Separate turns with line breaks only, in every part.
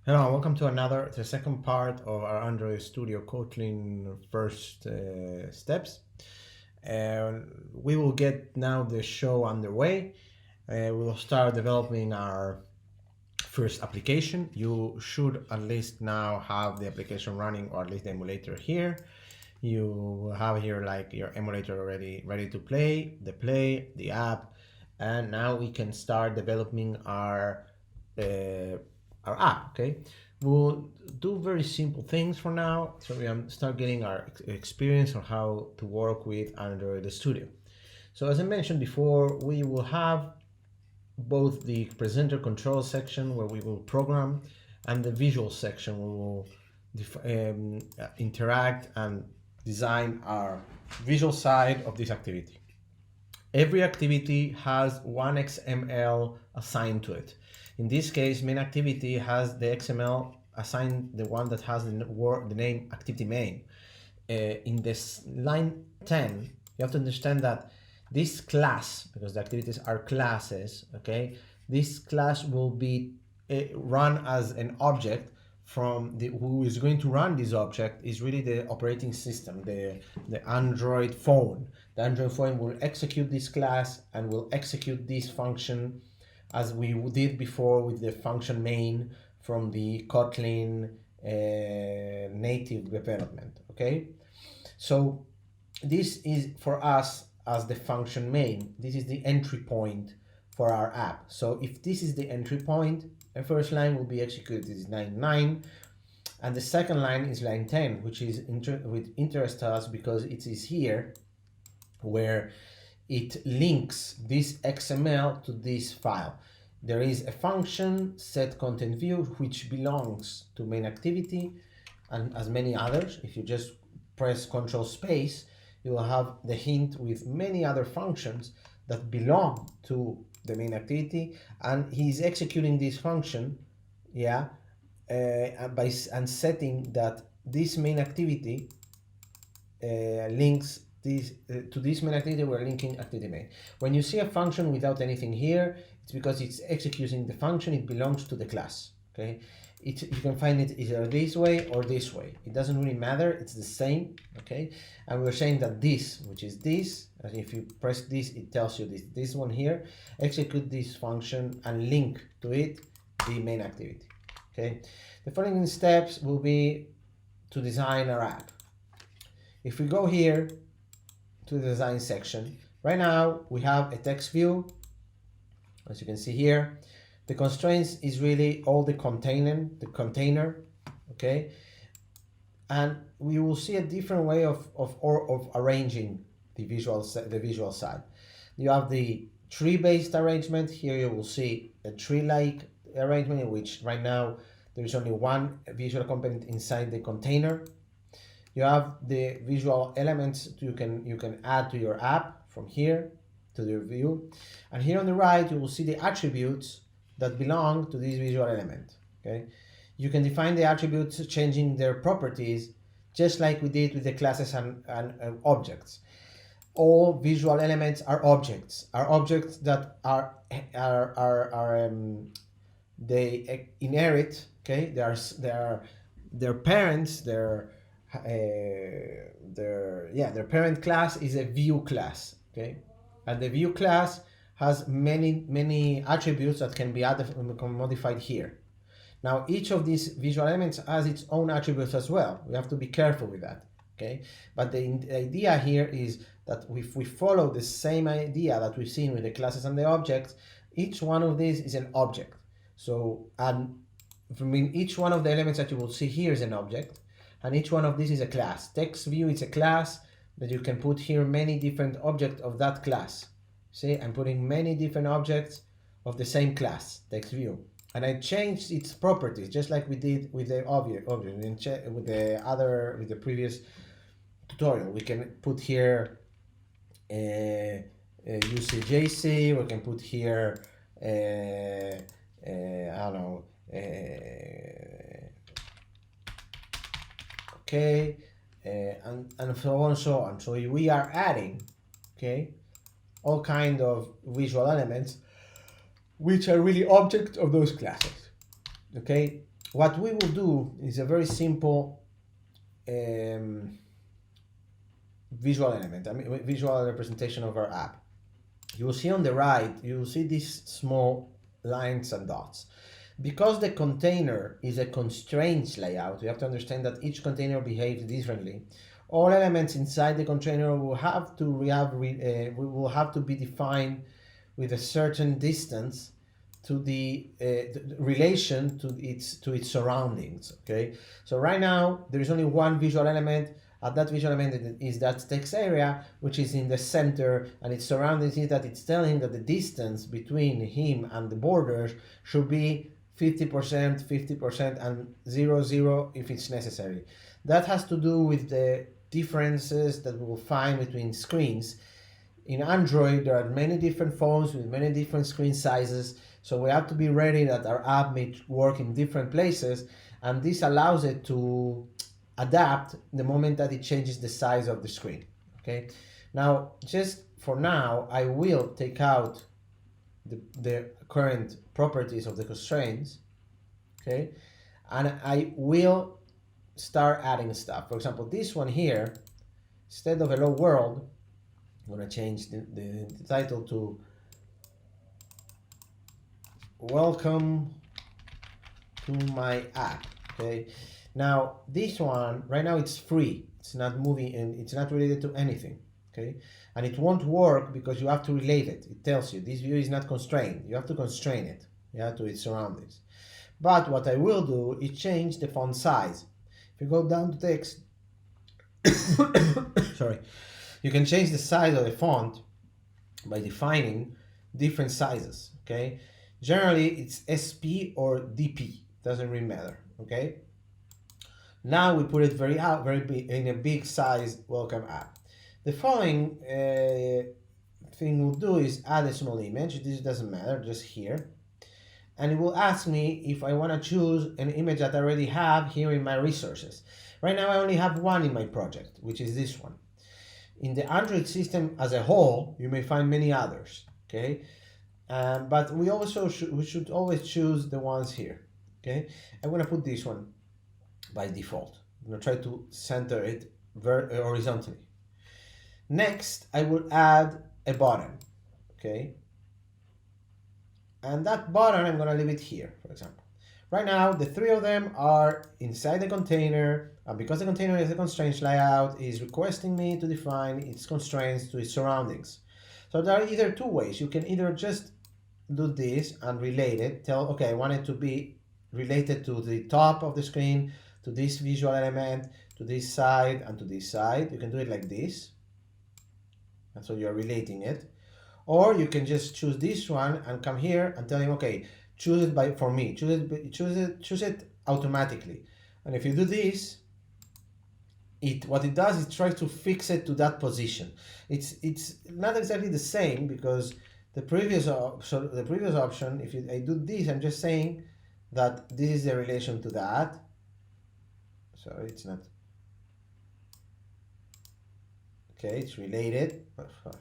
Hello, welcome to the second part of our Android Studio Kotlin first steps. We will get now the show underway. We will start developing our first application. You should at least now have the application running, or at least the emulator here. You have here like your emulator already ready to play, the app, and now we can start developing uh, our app. Okay, we'll do very simple things for now, so we can start getting our experience on how to work with Android Studio. So as I mentioned before, we will have both the presenter control section where we will program and the visual section where we will interact and design our visual side of this activity. Every activity has one XML assigned to it. In this case, main activity has the XML assigned, the one that has the name activity main. In this line 10, you have to understand that this class, because the activities are classes, okay, this class will be run as an object from who is going to run this object is really the operating system, the Android phone. The Android phone will execute this class and will execute this function as we did before with the function main from the Kotlin native development, okay? So this is for us as the function main. This is the entry point for our app. So if this is the entry point, the first line will be executed is line 9, and the second line is line 10, which is with interest us because it is here where it links this XML to this file. There is a function set content view which belongs to main activity, and as many others. If you just press Control Space, you will have the hint with many other functions that belong to the main activity, and he's executing this function, and setting that this main activity links this to this main activity. We're linking activity main. When you see a function without anything here, it's because it's executing the function. It belongs to the class. Okay, you can find it either this way or this way. It doesn't really matter. It's the same. Okay, and we're saying that this, which is this, and if you press this, it tells you this one here. Execute this function and link to it the main activity. Okay, the following steps will be to design our app. If we go here to the design section, right now we have a text view, as you can see here. The constraints is really all the container, okay? And we will see a different way of arranging the visual side. You have the tree-based arrangement. Here you will see a tree-like arrangement in which right now there is only one visual component inside the container. You have the visual elements you can add to your app from here to the view, and here on the right you will see the attributes that belong to this visual element. Okay, you can define the attributes changing their properties just like we did with the classes and objects. All visual elements are objects that they inherit. Okay, their parents, their parent class is a view class. Okay, and the view class has many attributes that can be added and modified here. Now each of these visual elements has its own attributes as well. We have to be careful with that. Okay, but the idea here is that if we follow the same idea that we've seen with the classes and the objects, each one of these is an object. So, and from each one of the elements that you will see here is an object, and each one of these is a class. Text view is a class that you can put here many different objects of that class. See, I'm putting many different objects of the same class, text view, and I changed its properties just like we did with the object with the previous tutorial. We can put here UCJC. We can put here I don't know. Okay, and so on and so on. So we are adding, okay, all kind of visual elements which are really objects of those classes. Okay, what we will do is a very simple visual element, visual representation of our app. You will see on the right, you will see these small lines and dots. Because the container is a constraints layout, you have to understand that each container behaves differently. All elements inside the container will have to be defined with a certain distance to the relation to its surroundings. Okay, so right now there is only one visual element. That visual element is that text area, which is in the center, and its surroundings is that it's telling that the distance between him and the borders should be 50%, 50%, and 0, 0 if it's necessary. That has to do with the differences that we will find between screens. In Android, there are many different phones with many different screen sizes, so we have to be ready that our app may work in different places, and this allows it to adapt the moment that it changes the size of the screen. Okay, now just for now, I will take out the current properties of the constraints, okay, and I will start adding stuff. For example, this one here, instead of hello world, I'm going to change the title to welcome to my app. Okay, now this one right now it's free, it's not moving and it's not related to anything. Okay, and it won't work because you have to relate it. It tells you this view is not constrained, you have to constrain it, yeah, to its surroundings. But what I will do is change the font size. If you go down to text sorry, you can change the size of the font by defining different sizes. Okay, generally it's SP or DP, doesn't really matter. Okay, now we put it very big, in a big size welcome app. The following thing we'll do is add a small image. This doesn't matter, just here, and it will ask me if I want to choose an image that I already have here in my resources. Right now I only have one in my project, which is this one. In the Android system as a whole, you may find many others. Okay, but we should always choose the ones here. Okay, I'm gonna put this one by default. I'm gonna try to center it horizontally. Next, I will add a button. Okay, and that button I'm gonna leave it here, for example. Right now, the three of them are inside the container, and because the container is a constraints layout, is requesting me to define its constraints to its surroundings. So there are either two ways. You can either just do this and relate it, tell, okay, I want it to be related to the top of the screen, to this visual element, to this side, and to this side. You can do it like this, and so you're relating it. Or you can just choose this one and come here and tell him, okay, choose it for me. Choose it automatically. And if you do this, what it does is try to fix it to that position. It's not exactly the same because the previous option, if I do this, I'm just saying that this is the relation to that. So it's not. Okay, it's related. Okay,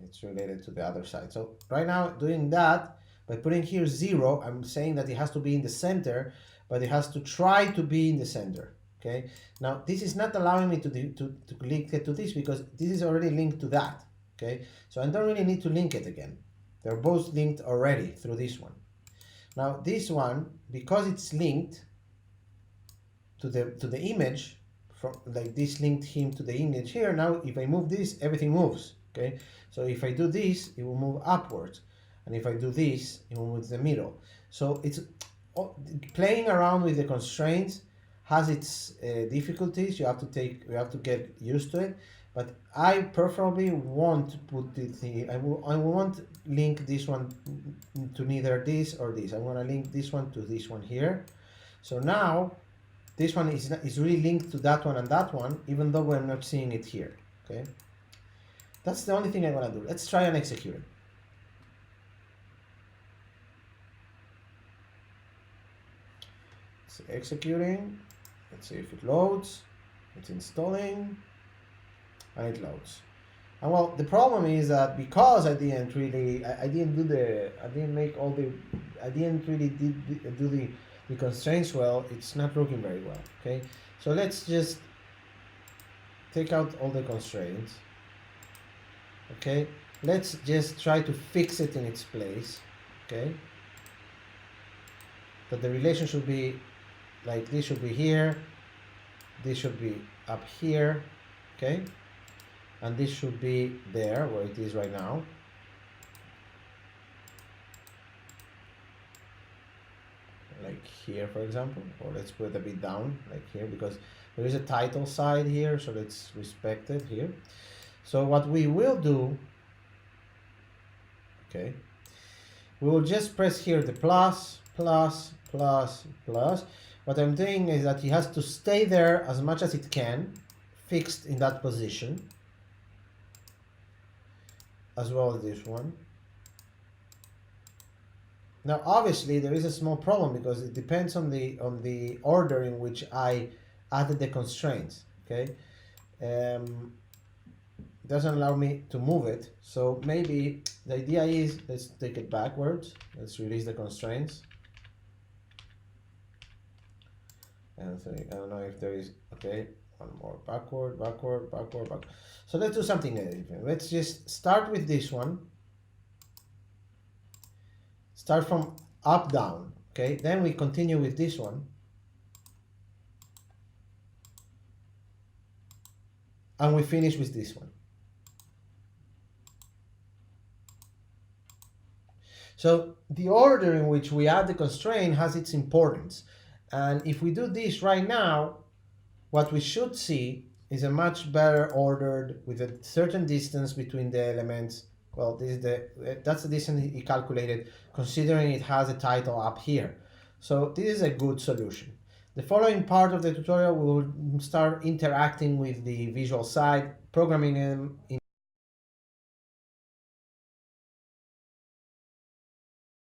it's related to the other side. So right now, doing that, by putting here 0, I'm saying that it has to be in the center, but it has to try to be in the center. Okay, now this is not allowing me to link it to this because this is already linked to that. Okay, so I don't really need to link it again. They're both linked already through this one. Now this one, because it's linked to the image, from like this linked him to the image here. Now if I move this, everything moves. Okay, so if I do this, it will move upwards, and if I do this, it will move to the middle. So it's playing around with the constraints has its difficulties. You have to get used to it. But I preferably won't put it. I won't link this one to neither this or this. I want to link this one to this one here. So now this one is really linked to that one and that one, even though we're not seeing it here. Okay, that's the only thing I want to do. Let's try and execute it. It's executing. Let's see if it loads. It's installing, and it loads. And well, the problem is that because I didn't really do the constraints well, it's not working very well. Okay, so let's just take out all the constraints. Okay, let's just try to fix it in its place. Okay, that the relation should be like this, should be here, this should be up here. Okay, and this should be there where it is right now. Like here, for example, or let's put it a bit down, like here, because there is a title side here, so let's respect it here. So what we will do, okay, we will just press here the plus, plus, plus, plus. What I'm doing is that it has to stay there as much as it can, fixed in that position, as well as this one. Now, obviously, there is a small problem because it depends on the order in which I added the constraints. Okay, doesn't allow me to move it. So maybe the idea is, let's take it backwards. Let's release the constraints. And so I don't know if there is, okay, one more, backward, backward, backward, backward. So let's do something different. Let's just start with this one. Start from up, down, okay? Then we continue with this one. And we finish with this one. So the order in which we add the constraint has its importance. And if we do this right now, what we should see is a much better ordered with a certain distance between the elements. Well, that's the distance he calculated, considering it has a title up here. So this is a good solution. The following part of the tutorial, we will start interacting with the visual side, programming them in